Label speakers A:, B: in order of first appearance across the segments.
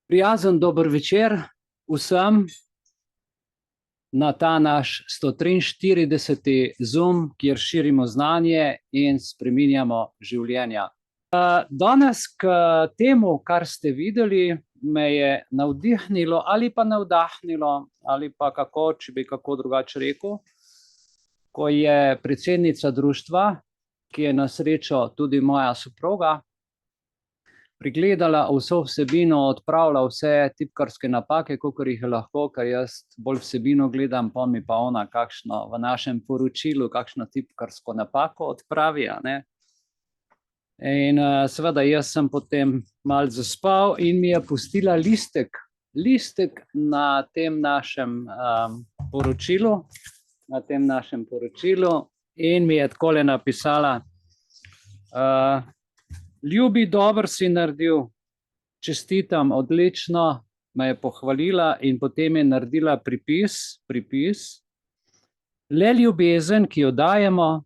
A: Prijazen dober večer vsem na ta naš 143. Zoom, kjer širimo znanje in spreminjamo življenja. Danes k temu, kar ste videli, me je navdihnilo ali pa navdahnilo, ali pa kako, če bi kako drugače rekel, ko je predsednica društva, ki je na srečo tudi moja soproga, pregledala vso vsebino, odpravila vse tipkarske napake, kolikor jih je lahko, ker jaz bolj vsebino gledam, pa mi pa ona kakšno v našem poročilu, kakšno tipkarsko napako odpravi, a ne. In seveda jaz sem potem malo zaspal in mi je pustila listek na tem našem poročilu, in mi je takole napisala: ljubi, dobro si naredil, čestitam, odlično, me je pohvalila in potem je naredila pripis. Le ljubezen, ki jo dajemo,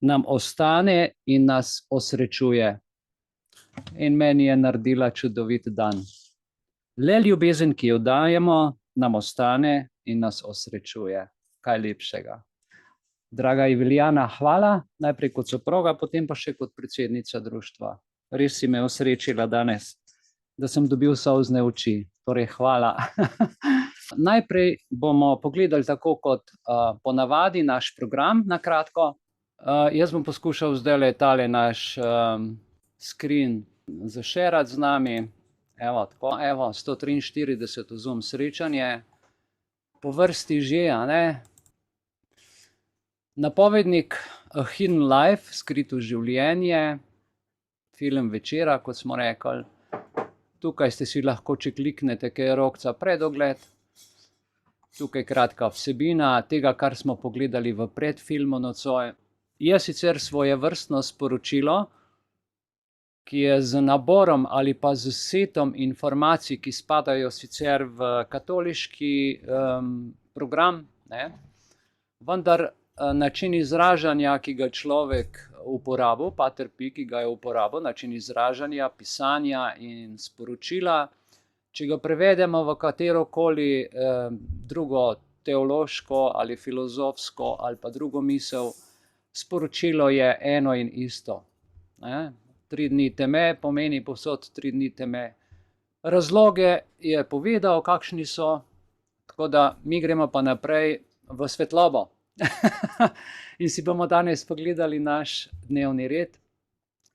A: nam ostane in nas osrečuje. In meni je naredila čudovit dan. Le ljubezen, ki jo dajemo, nam ostane in nas osrečuje. Kaj lepšega. Draga Eveljana, hvala, najprej kot soproga, potem pa še kot predsednica društva. Res si me osrečila danes, da sem dobil solzne oči. Torej, hvala. Najprej bomo pogledali tako kot ponavadi naš program na kratko. Jaz bom poskušal zdajle tale naš screen zašerati z nami. Evo, tako, evo, 143. Zoom srečanje. Po vrsti že, a ne? Napovednik A Hidden Life, skrito življenje, film večera, kot smo rekli. Tukaj ste si lahko, če kliknete, kaj je rokca predogled. Tukaj kratka vsebina tega, kar smo pogledali v predfilmu nocoj. Je sicer svojevrstno sporočilo, ki je z naborom ali pa z setom informacij, ki spadajo sicer v katoliški program, ne? Vendar način izražanja, ki ga človek uporabil, Pater Pi, ki ga je uporabil, način izražanja, pisanja in sporočila, če ga prevedemo v katerokoli drugo teološko ali filozofsko ali pa drugo misel, sporočilo je eno in isto. 3 dni teme pomeni povsod 3 dni teme. Razloge je povedal, kakšni so, tako da mi gremo pa naprej v svetlobo. In si bomo danes pogledali naš dnevni red.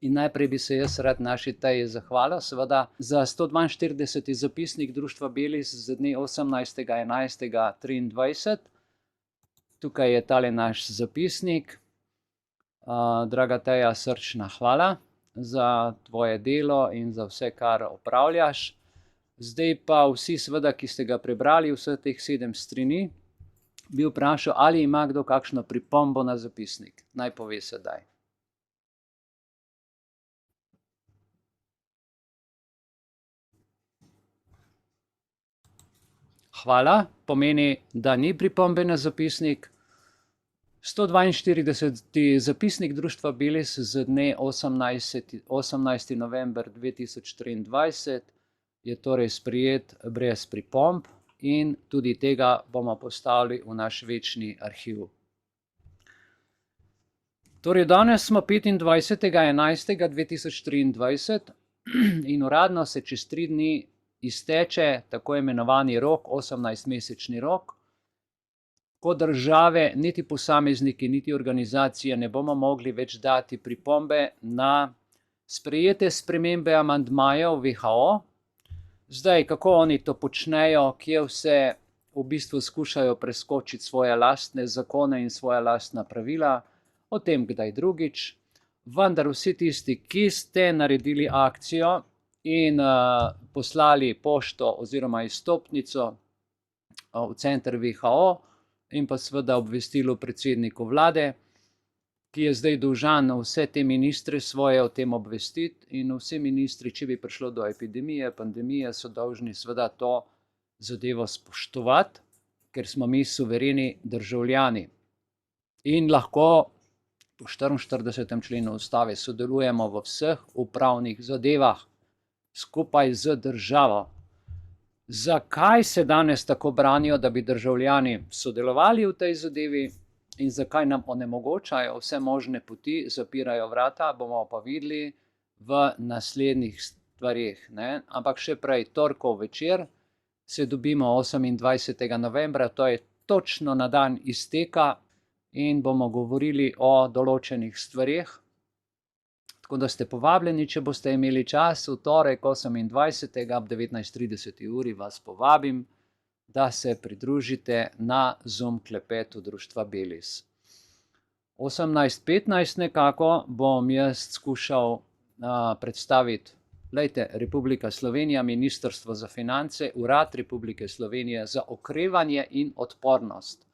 A: In najprej bi se jaz rad naši Teji zahvalil, seveda za 142. zapisnik Društva Belis z dne 18.11.23. Tukaj je tale naš zapisnik. Draga Teja, srčna hvala za tvoje delo in za vse, kar opravljaš. Zdaj pa vsi, seveda, ki ste ga prebrali, vse teh 7 strani, bi vprašal, ali ima kdo kakšno pripombo na zapisnik. Naj pove sedaj. Hvala, pomeni, da ni pripombe na zapisnik. 142. zapisnik Društva Belis z dne 18. november 2023 je torej sprejet brez pripomb. In tudi tega bomo postavili v naš večni arhiv. Torej, danes smo 25.11.2023 in uradno se čez 3 dni izteče tako imenovani rok, 18-mesečni rok, ko države, niti posamezniki, niti organizacije ne bomo mogli več dati pripombe na sprejete spremembe amandmajev WHO. Zdaj, kako oni to počnejo, kje vse v bistvu skušajo preskočiti svoje lastne zakone in svoja lastna pravila, o tem kdaj drugič. Vendar vsi tisti, ki ste naredili akcijo in poslali pošto oziroma izstopnico v center WHO in pa seveda obvestilo predsedniku vlade, ki je zdaj dolžan vse te ministre svoje o tem obvestiti, in vsi ministri, če bi prišlo do epidemije, pandemije, so dolžni seveda to zadevo spoštovati, ker smo mi suvereni državljani. In lahko po 44. členu Ustave sodelujemo v vseh upravnih zadevah skupaj z državo. zakaj se danes tako branijo, da bi državljani sodelovali v tej zadevi in zakaj nam onemogočajo vse možne poti, zapirajo vrata, bomo pa videli v naslednjih stvarih, ne. Ampak še prej, torkov večer se dobimo 28. novembra, to je točno na dan izteka in bomo govorili o določenih stvarih. Tako da ste povabljeni, če boste imeli čas, v torek 28. ob 19:30 uri vas povabim, da se pridružite na Zoom klepetu Društva Belis. 18:15 nekako bom jaz skušal predstaviti, glejte, Republika Slovenija, Ministrstvo za finance, Urad Republike Slovenije za okrevanje in odpornost.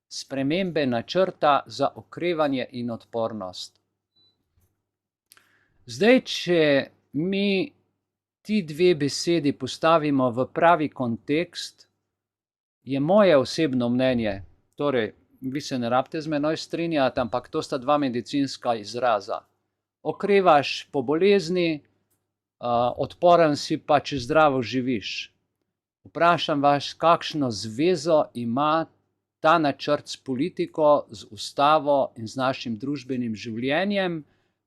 A: Spremembe načrta za okrevanje in odpornost. Zdaj, če mi ti dve besedi postavimo v pravi kontekst, je moje osebno mnenje, torej, vi se ne rabite z menoj strinjati, ampak to sta dva medicinska izraza. Okrevaš po bolezni, odporen si pa, če zdravo živiš. Vprašam vas, kakšno zvezo ima ta načrt s politiko, z ustavo in z našim družbenim življenjem,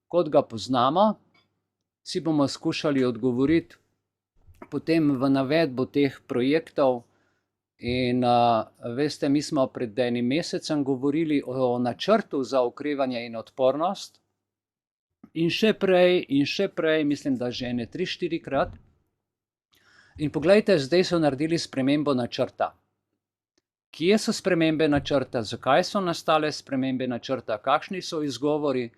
A: kot ga poznamo. Si bomo skušali odgovoriti potem v navedbo teh projektov. In veste, mi smo pred enim mesecem govorili o načrtu za okrevanje in odpornost. In še prej, mislim, da že ene 3-4 krat. In poglejte, zdaj so naredili spremembo načrta. Kje so spremembe načrta, zakaj so nastale spremembe načrta, kakšni so izgovori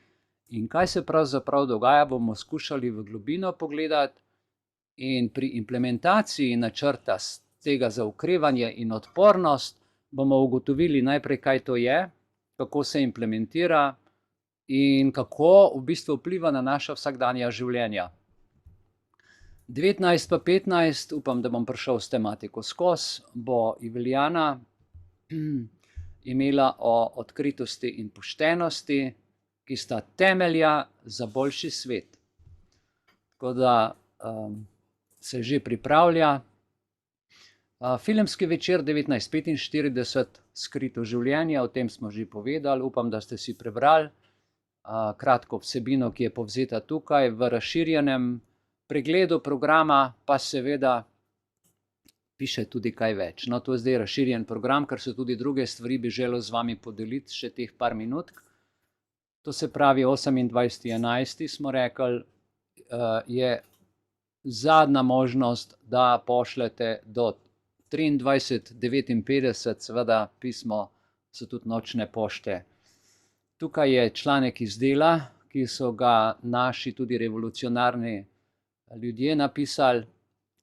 A: in kaj se pravzaprav dogaja, bomo skušali v globino pogledati. In pri implementaciji načrta tega za okrevanje in odpornost bomo ugotovili najprej, kaj to je, kako se implementira in kako v bistvu vpliva na naša vsakdanja življenja. 19 pa 15, upam, da bom prišel s tematiko skozi, bo Iveljana imela o odkritosti in poštenosti, ki sta temelja za boljši svet. Tako da se že pripravlja. Filmski večer 19:45, Skrito življenje, o tem smo že povedali, upam, da ste si prebrali kratko vsebino, ki je povzeta tukaj. V razširjenem pregledu programa pa seveda piše tudi kaj več. No, to je zdaj razširjen program, ker so tudi druge stvari bi želel z vami podeliti še teh par minut. To se pravi 28.11. smo rekli, je zadnja možnost, da pošljete do 23:59, seveda pismo so tudi nočne pošte. Tukaj je članek iz Dela, ki so ga naši tudi revolucionarni ljudje napisali,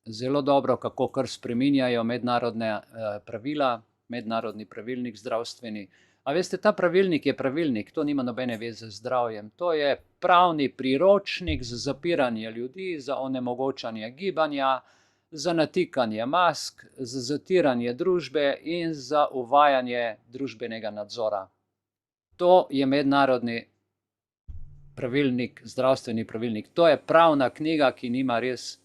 A: zelo dobro, kako kar spreminjajo mednarodne pravila, mednarodni pravilnik zdravstveni. A veste, ta pravilnik je pravilnik, to nima nobene veze z zdravjem. To je pravni priročnik za zapiranje ljudi, za onemogočanje gibanja, za natikanje mask, za zatiranje družbe in za uvajanje družbenega nadzora. To je mednarodni pravilnik, zdravstveni pravilnik. To je pravna knjiga, ki nima res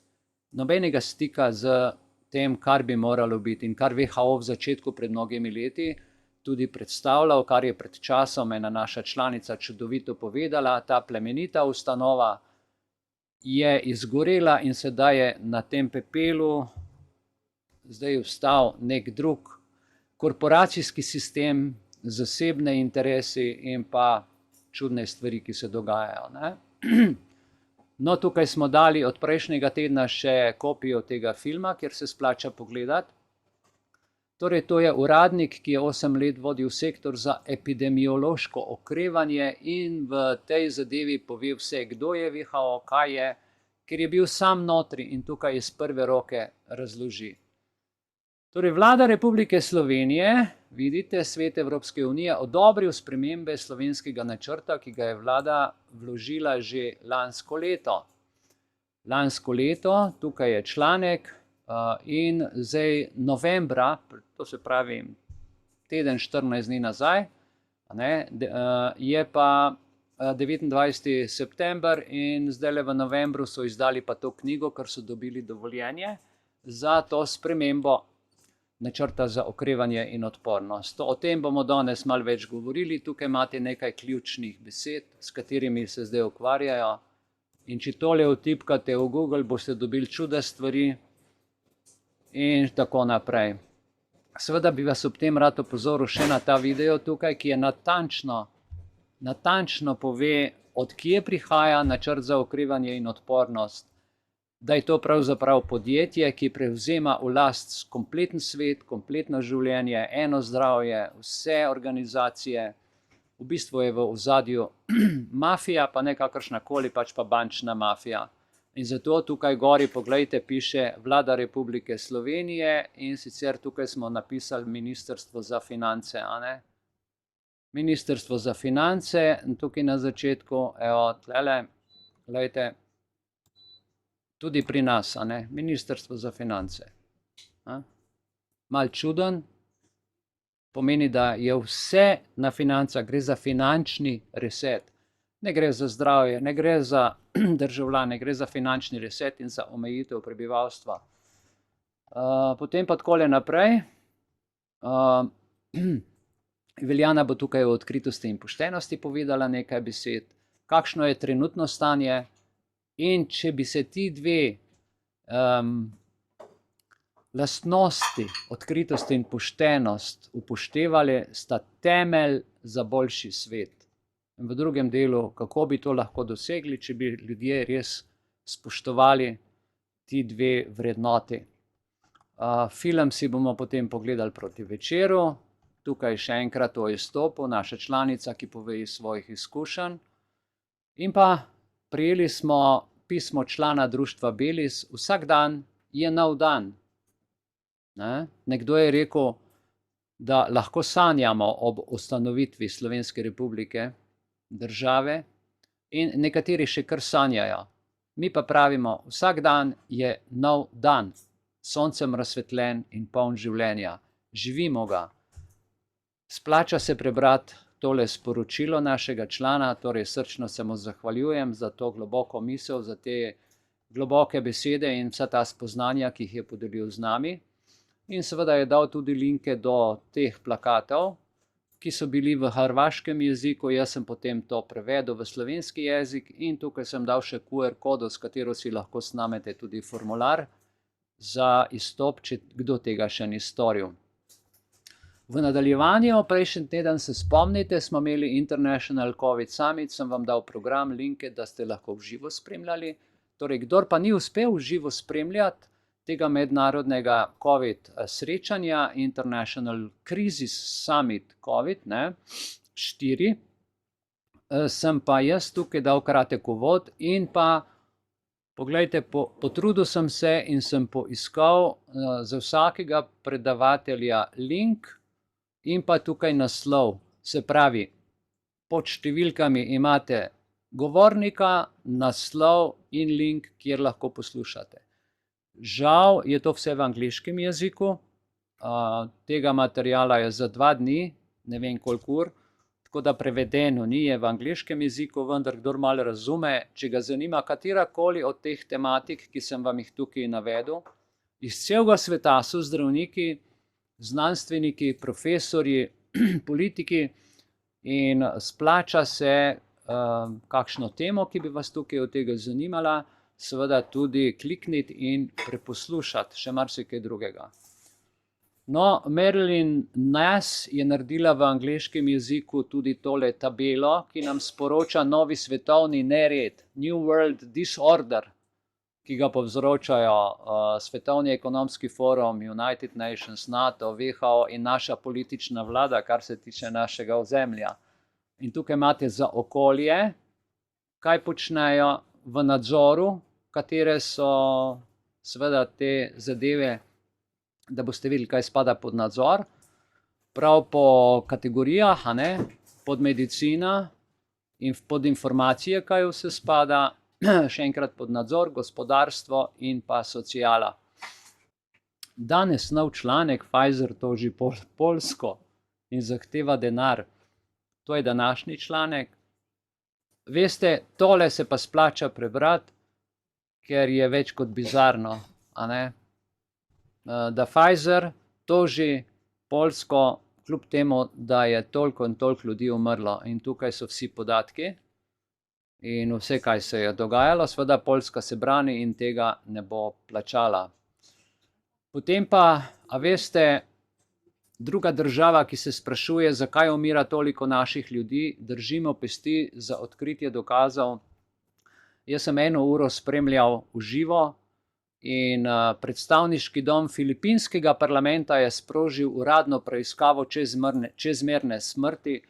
A: nobenega stika z tem, kar bi moralo biti in kar WHO v začetku pred mnogimi leti tudi predstavljal, kar je pred časom ena naša članica čudovito povedala. Ta plemenita ustanova je izgorela in sedaj je na tem pepelu zdaj vstal nek drug korporacijski sistem, zasebne interesi in pa čudne stvari, ki se dogajajo, ne. No, tukaj smo dali od prejšnjega tedna še kopijo tega filma, kjer se splača pogledati. Torej, to je uradnik, ki je 8 let vodil sektor za epidemiološko okrevanje in v tej zadevi pove vse, kdo je WHO, kaj je, ker je bil sam notri in tukaj iz prve roke razloži. Torej, Vlada Republike Slovenije, vidite, Svet Evropske unije odobril spremembe slovenskega načrta, ki ga je vlada vložila že lansko leto. Lansko leto, tukaj je članek, in zdaj novembra, to se pravi teden 14 dni nazaj, je pa 29. september in zdajle v novembru so izdali pa to knjigo, ker so dobili dovoljenje za to spremembo načrta za okrevanje in odpornost. O tem bomo danes malo več govorili. Tukaj imate nekaj ključnih besed, s katerimi se zdaj ukvarjajo. In če tole vtipkate v Google, boste dobili čude stvari in tako naprej. Seveda bi vas ob tem rad opozoril še na ta video tukaj, ki je natančno pove, od kje prihaja načrt za okrevanje in odpornost, da je to pravzaprav podjetje, ki prevzema v last kompleten svet, kompletno življenje, eno zdravje, vse organizacije, v bistvu je v ozadju mafija, pa ne kakršnakoli, pač pa bančna mafija. In zato tukaj gori, poglejte, piše Vlada Republike Slovenije in sicer tukaj smo napisali Ministrstvo za finance, a ne? Ministrstvo za finance, in tukaj na začetku, evo, tlele, gledajte, tudi pri nas, a ne? Ministrstvo za finance. Mal čuden, pomeni, da je vse na financah, gre za finančni reset. Ne gre za zdravje, ne gre za državljane, gre za finančni reset in za omejitev prebivalstva. Potem pa takole naprej. Veljana bo tukaj o odkritosti in poštenosti povedala nekaj besed, kakšno je trenutno stanje in če bi se ti dve lastnosti, odkritost in poštenost, upoštevali, sta temelj za boljši svet. In v drugem delu, kako bi to lahko dosegli, če bi ljudje res spoštovali ti dve vrednoti. Film si bomo potem pogledali proti večeru. Tukaj še enkrat o izstopu, naša članica, ki pove iz svojih izkušenj. In pa prijeli smo pismo člana društva Belis, vsak dan je nov dan. Nekdo je rekel, da lahko sanjamo ob ustanovitvi Slovenske republike, države, in nekateri še kar sanjajo. Mi pa pravimo, vsak dan je nov dan, soncem razsvetljen in poln življenja. Živimo ga. Splača se prebrati tole sporočilo našega člana, torej srčno se mu zahvaljujem za to globoko misel, za te globoke besede in vsa ta spoznanja, ki jih je podelil z nami. In seveda je dal tudi linke do teh plakatov, ki so bili v hrvaškem jeziku, jaz sem potem to prevedel v slovenski jezik in tukaj sem dal še QR kodo, s katero si lahko snamete tudi formular za izstop, če kdo tega še ni storil. V nadaljevanju, prejšnji teden se spomnite, smo imeli International COVID Summit, sem vam dal program, linke, da ste lahko v živo spremljali. Torej, kdor pa ni uspel v živo spremljati tega mednarodnega COVID srečanja, International Crisis Summit COVID, 4, sem pa jaz tukaj dal kratek uvod in pa, poglejte, potrudil sem se in sem poiskal za vsakega predavatelja link in pa tukaj naslov. Se pravi, pod številkami imate govornika, naslov in link, kjer lahko poslušate. Žal je to vse v angleškem jeziku, tega materijala je za 2 dni, ne vem koliko ur, tako da prevedeno ni, je v angleškem jeziku, vendar kdor malo razume, če ga zanima katerakoli od teh tematik, ki sem vam jih tukaj navedel, iz celega sveta so zdravniki, znanstveniki, profesorji, politiki in splača se kakšno temo, ki bi vas tukaj od tega zanimala, seveda tudi klikniti in preposlušati še marsikaj drugega. No, Marilyn Nass je naredila v angleškem jeziku tudi tole tabelo, ki nam sporoča novi svetovni nered, New World Disorder, ki ga povzročajo Svetovni ekonomski forum, United Nations, NATO, WHO in naša politična vlada, kar se tiče našega ozemlja. In tukaj imate za okolje, kaj počnejo v nadzoru, katere so seveda te zadeve, da boste videli, kaj spada pod nadzor, prav po kategorijah, pod medicina in pod informacije, kaj vse spada, še enkrat pod nadzor, gospodarstvo in pa sociala. Danes nov članek, Pfizer toži Poljsko in zahteva denar. To je današnji članek. Veste, tole se pa splača prebrati, ker je več kot bizarno, da Pfizer toži Poljsko, kljub temu, da je toliko in toliko ljudi umrlo. In tukaj so vsi podatki in vse, kaj se je dogajalo. Seveda Poljska se brani in tega ne bo plačala. Potem pa, a veste, druga država, ki se sprašuje, zakaj umira toliko naših ljudi, držimo pesti za odkritje dokazov. Jaz sem 1 uro spremljal v živo in predstavniški dom filipinskega parlamenta je sprožil uradno preiskavo čezmerne smrti.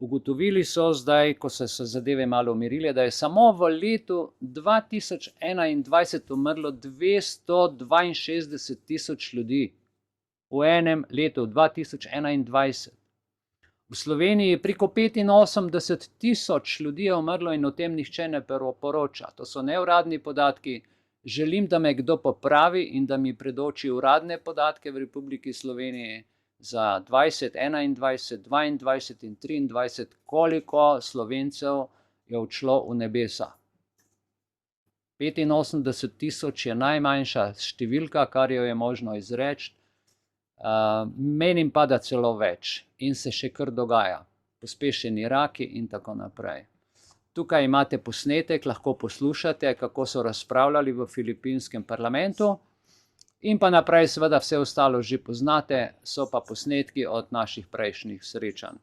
A: Ugotovili so zdaj, ko so se zadeve malo umirile, da je samo v letu 2021 umrlo 262 tisoč ljudi. V enem letu, 2021. V Sloveniji je preko 85 tisoč ljudi je umrlo in o tem nihče ne poroča. To so neuradni podatki. Želim, da me kdo popravi in da mi predoči uradne podatke v Republiki Sloveniji za 20, 21, 22 in 23, koliko Slovencev je odšlo v nebesa. 85 tisoč je najmanjša številka, kar jo je možno izreči. Menim pa, da celo več in se še kar dogaja. Pospešeni raki in tako naprej. Tukaj imate posnetek, lahko poslušate, kako so razpravljali v filipinskem parlamentu. In pa naprej seveda vse ostalo že poznate, so pa posnetki od naših prejšnjih srečanj.